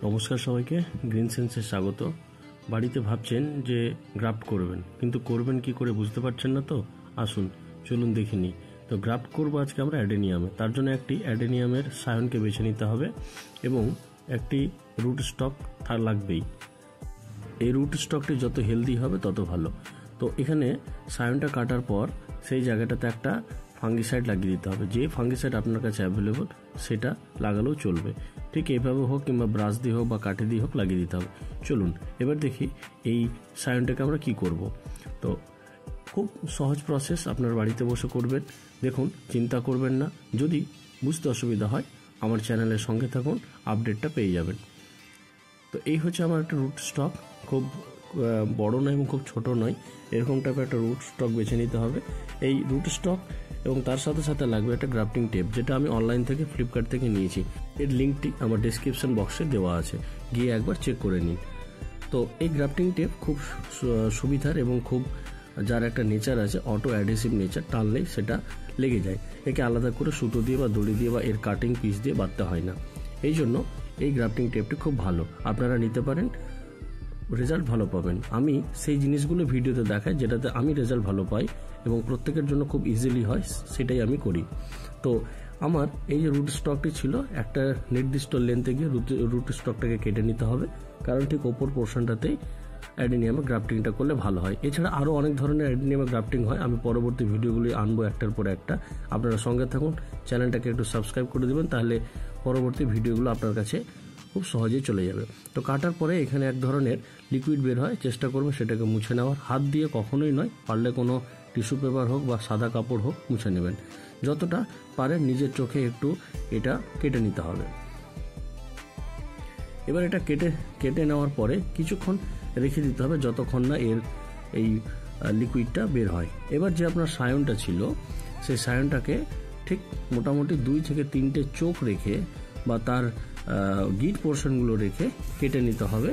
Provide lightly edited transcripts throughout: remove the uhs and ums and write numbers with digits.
নমস্কার সবাইকে, গ্রিন সেন্সে স্বাগত। বাড়িতে ভাবছেন যে গ্রাফট করবেন, কিন্তু করবেন কি করে বুঝতে পারছেন না তো? আসুন চলুন দেখে নিই। তো গ্রাফট করবো আজকে আমরা অ্যাডেনিয়ামে। তার জন্য একটি অ্যাডেনিয়ামের সায়নকে বেছে নিতে হবে এবং একটি রুট স্টক তার লাগবেই। এই রুট স্টকটি যত হেলদি হবে তত ভালো। তো এখানে সায়নটা কাটার পর সেই জায়গাটাতে একটা ফাঙ্গিসাইড লাগিয়ে দিতে হবে। যে ফাঙ্গিসাইড আপনার কাছে অ্যাভেলেবল সেটা লাগালেও চলবে। ঠিক এইভাবে হোক কিংবা ব্রাশ দিয়ে হোক বা কাঠি দিয়ে হোক লাগিয়ে দিতে হবে। চলুন এবার দেখি এই সায়নটাকে আমরা কি করব। তো খুব সহজ প্রসেস, আপনার বাড়িতে বসে করবেন। দেখুন, চিন্তা করবেন না। যদি বুঝতে অসুবিধা হয় আমার চ্যানেলের সঙ্গে থাকুন, আপডেটটা পেয়ে যাবেন। তো এই হচ্ছে আমার একটা রুট স্টক। খুব বড় নয় এবং খুব ছোট নয়, এরকম টাইপের একটা রুট স্টক বেছে নিতে হবে। এই রুট স্টক এবং তার সাথে সাথে লাগবে একটা গ্রাফটিং টেপ, যেটা আমি অনলাইন থেকে ফ্লিপকার্ট থেকে নিয়েছি। এর লিঙ্কটি আমার ডেসক্রিপশন বক্সে দেওয়া আছে, গিয়ে একবার চেক করে নিন। তো এই গ্রাফটিং টেপ খুব সুবিধার এবং খুব যার একটা নেচার আছে, অটো অ্যাডহেসিভ নেচার, টানলেই সেটা লেগে যায়। একে আলাদা করে সুতো দিয়ে বা দড়ি দিয়ে বা এর কাটিং পিস দিয়ে বাঁধতে হয় না। এই জন্য এই গ্রাফটিং টেপটি খুব ভালো, আপনারা নিতে পারেন, রেজাল্ট ভালো পাবেন। আমি সেই জিনিসগুলো ভিডিওতে দেখাই যেটাতে আমি রেজাল্ট ভালো পাই এবং প্রত্যেকের জন্য খুব ইজিলি হয়, সেটাই আমি করি। তো আমার এই যে রুট স্টকটি ছিল, একটা নির্দিষ্ট লেন্থে গিয়ে রুট স্টকটাকে কেটে নিতে হবে, কারণ ঠিক ওপর পোর্শনটাতেই অ্যাডেনিয়ামে গ্রাফটিংটা করলে ভালো হয়। এছাড়া আরও অনেক ধরনের অ্যাডেনিয়ামে গ্রাফটিং হয়, আমি পরবর্তী ভিডিওগুলি আনবো একটার পর একটা। আপনারা সঙ্গে থাকুন, চ্যানেলটাকে একটু সাবস্ক্রাইব করে দেবেন, তাহলে পরবর্তী ভিডিওগুলো আপনার কাছে খুব সহজেই চলে যাবে। তো কাটার পরে এখানে এক ধরনের লিকুইড বের হয়, চেষ্টা করবেন সেটাকে মুছে নেওয়ার। হাত দিয়ে কখনোই নয়, পারলে কোনো টিস্যু পেপার হোক বা সাদা কাপড় হোক মুছে নেবেন। যতটা পারেন নিজের চোখে একটু এটা কেটে নিতে হবে। এবার এটা কেটে নেওয়ার পরে কিছুক্ষণ রেখে দিতে হবে, যতক্ষণ না এর এই লিকুইডটা বের হয়। এবার যে আপনার সায়নটা ছিল, সেই সায়নটাকে ঠিক মোটামুটি 2 থেকে 3টে চোখ রেখে বা তার গিট পোর্শনগুলো রেখে কেটে নিতে হবে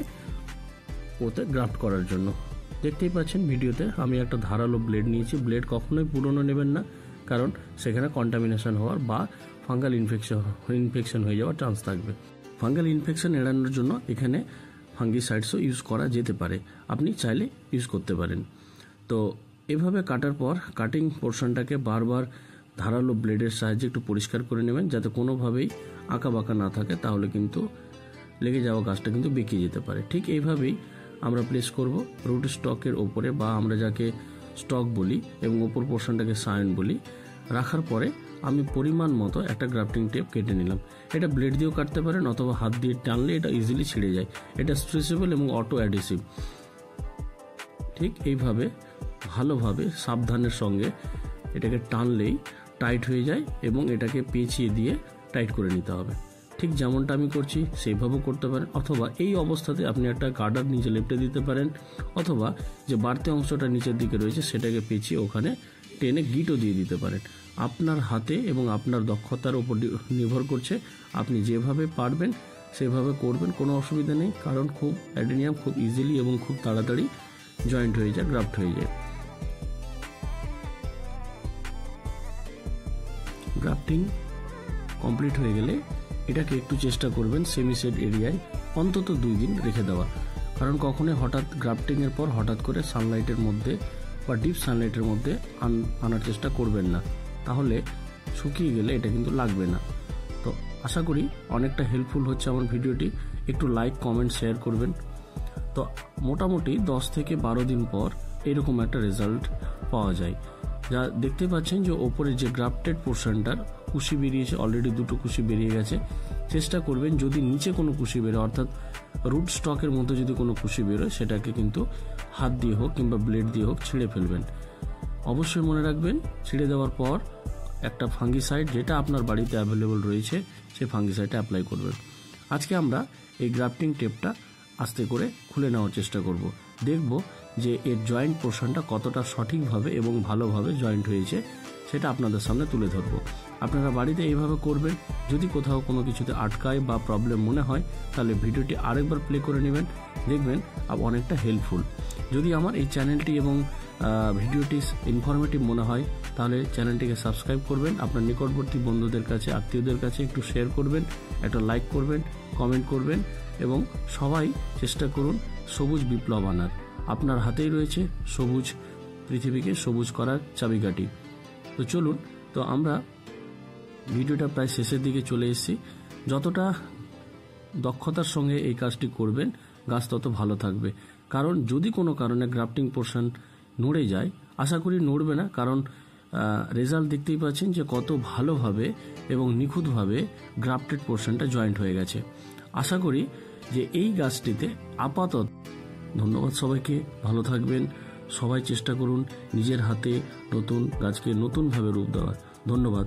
ওতে গ্রাফট করার জন্য। দেখতেই পাচ্ছেন ভিডিওতে আমি একটা ধারালো ব্লেড নিয়েছি। ব্লেড কখনোই পুরনো নেবেন না, কারণ সেখানে কন্টামিনেশন হওয়ার বা ফাঙ্গাল ইনফেকশন হয়ে যাওয়ার চান্স থাকবে। ফাঙ্গাল ইনফেকশন এড়ানোর জন্য এখানে ফাঙ্গিসাইডসও ইউজ করা যেতে পারে, আপনি চাইলে ইউজ করতে পারেন। তো এভাবে কাটার পর কাটিং পোর্শনটাকে বারবার ধারালো ব্লেডের সাহায্যে একটু পরিষ্কার করে নেবেন, যাতে কোনোভাবেই আঁকা বাঁকা না থাকে, তাহলে কিন্তু লেগে যাওয়া গাছটা কিন্তু বেঁকে যেতে পারে। ঠিক এইভাবেই আমরা প্লেস করব রুট স্টকের ওপরে, বা আমরা যাকে স্টক বলি এবং ওপর পোর্শনটাকে সায়ন বলি। রাখার পরে আমি পরিমাণ মতো একটা গ্রাফটিং টেপ কেটে নিলাম। এটা ব্লেড দিয়েও কাটতে পারেন অথবা হাত দিয়ে টানলে এটা ইজিলি ছিঁড়ে যায়। এটা স্ট্রেচেবল এবং অটো অ্যাডহেসিভ। ঠিক এইভাবে ভালোভাবে সাবধানের সঙ্গে এটাকে টানলেই টাইট হয়ে যায় এবং এটাকে পেঁচিয়ে দিয়ে টাইট করে নিতে হবে। ঠিক যেমনটা আমি করছি সেইভাবেও করতে পারেন, অথবা এই অবস্থাতে আপনি একটা গার্ডার নিচে লেপটে দিতে পারেন, অথবা যে বাড়তি অংশটা নিচের দিকে রয়েছে সেটাকে পেঁচিয়ে ওখানে টেনে গিটও দিয়ে দিতে পারেন। আপনার হাতে এবং আপনার দক্ষতার উপর নির্ভর করছে, আপনি যেভাবে পারবেন সেভাবে করবেন, কোনো অসুবিধা নেই। কারণ অ্যাডেনিয়াম খুব ইজিলি এবং খুব তাড়াতাড়ি জয়েন্ট হয়ে যায়, গ্রাফট হয়ে যায়। গ্রাফটিং কমপ্লিট হয়ে গেলে এটাকে একটু চেষ্টা করবেন সেমি সেড এরিয়ায় অন্তত 2 দিন রেখে দেওয়া। কারণ কখনোই হঠাৎ গ্রাফটিংয়ের পর হঠাৎ করে সানলাইটের মধ্যে বা ডিপ সানলাইটের মধ্যে আনার চেষ্টা করবেন না, তাহলে শুকিয়ে গেলে এটা কিন্তু লাগবে না। তো আশা করি অনেকটা হেল্পফুল হচ্ছে আমার ভিডিওটি। একটু লাইক, কমেন্ট, শেয়ার করবেন। তো মোটামুটি 10 থেকে 12 দিন পর এরকম একটা রেজাল্ট পাওয়া যায়। যা দেখতে পাচ্ছেন যে ওপরে যে গ্রাফটেড পোর্শনটার কুশি বেরিয়েছে, অলরেডি 2টো কুশি বেরিয়ে গেছে। চেষ্টা করবেন যদি নিচে কোনো কুশি বেরোয়, অর্থাৎ রুট স্টকের মধ্যে যদি কোনো কুশি বেরোয়, সেটাকে কিন্তু হাত দিয়ে হোক কিংবা ব্লেড দিয়ে হোক ছিঁড়ে ফেলবেন। অবশ্যই মনে রাখবেন, ছিঁড়ে দেওয়ার পর একটা ফাঙ্গিসাইড যেটা আপনার বাড়িতে অ্যাভেলেবল রয়েছে সেই ফাঙ্গিসাইডটা অ্যাপ্লাই করবেন। আজকে আমরা এই গ্রাফটিং টেপটা আস্তে করে খুলে নেওয়ার চেষ্টা করব। দেখব যে এর জয়েন্ট পোর্শনটা কতটা সঠিকভাবে এবং ভালোভাবে জয়েন্ট হয়েছে সেটা আপনাদের সামনে তুলে ধরবো। আপনারা বাড়িতে এইভাবে করবেন। যদি কোথাও কোনো কিছুতে আটকায় বা প্রবলেম মনে হয় তাহলে ভিডিওটি আরেকবার প্লে করে নেবেন, দেখবেন অনেকটা হেল্পফুল। যদি আমার এই চ্যানেলটি এবং ভিডিওটি ইনফরমেটিভ মনে হয় তাহলে চ্যানেলটিকে সাবস্ক্রাইব করবেন, আপনার নিকটবর্তী বন্ধুদের কাছে, আত্মীয়দের কাছে একটু শেয়ার করবেন, একটা লাইক করবেন, কমেন্ট করবেন এবং সবাই চেষ্টা করুন সবুজ বিপ্লব আনার। আপনার হাতেই রয়েছে সবুজ পৃথিবীকে সবুজ করার চাবিকাঠি। তো চলুন, তো আমরা ভিডিওটা প্রায় শেষের দিকে চলে এসেছি। যতটা দক্ষতার সঙ্গে এই কাজটি করবেন গাছ তত ভালো থাকবে। কারণ যদি কোনো কারণে গ্রাফটিং পোর্শন নড়ে যায়, আশা করি নড়বে না, কারণ রেজাল্ট দেখতেই পাচ্ছেন যে কত ভালোভাবে এবং নিখুঁতভাবে গ্রাফটেড পোর্শনটা জয়েন্ট হয়ে গেছে। আশা করি যে এই গাছটিতে আপাতত। ধন্যবাদ সবাইকে, ভালো থাকবেন। সবাই চেষ্টা করুন নিজের হাতে নতুন গাছকে নতুনভাবে রূপ দেওয়ার। ধন্যবাদ।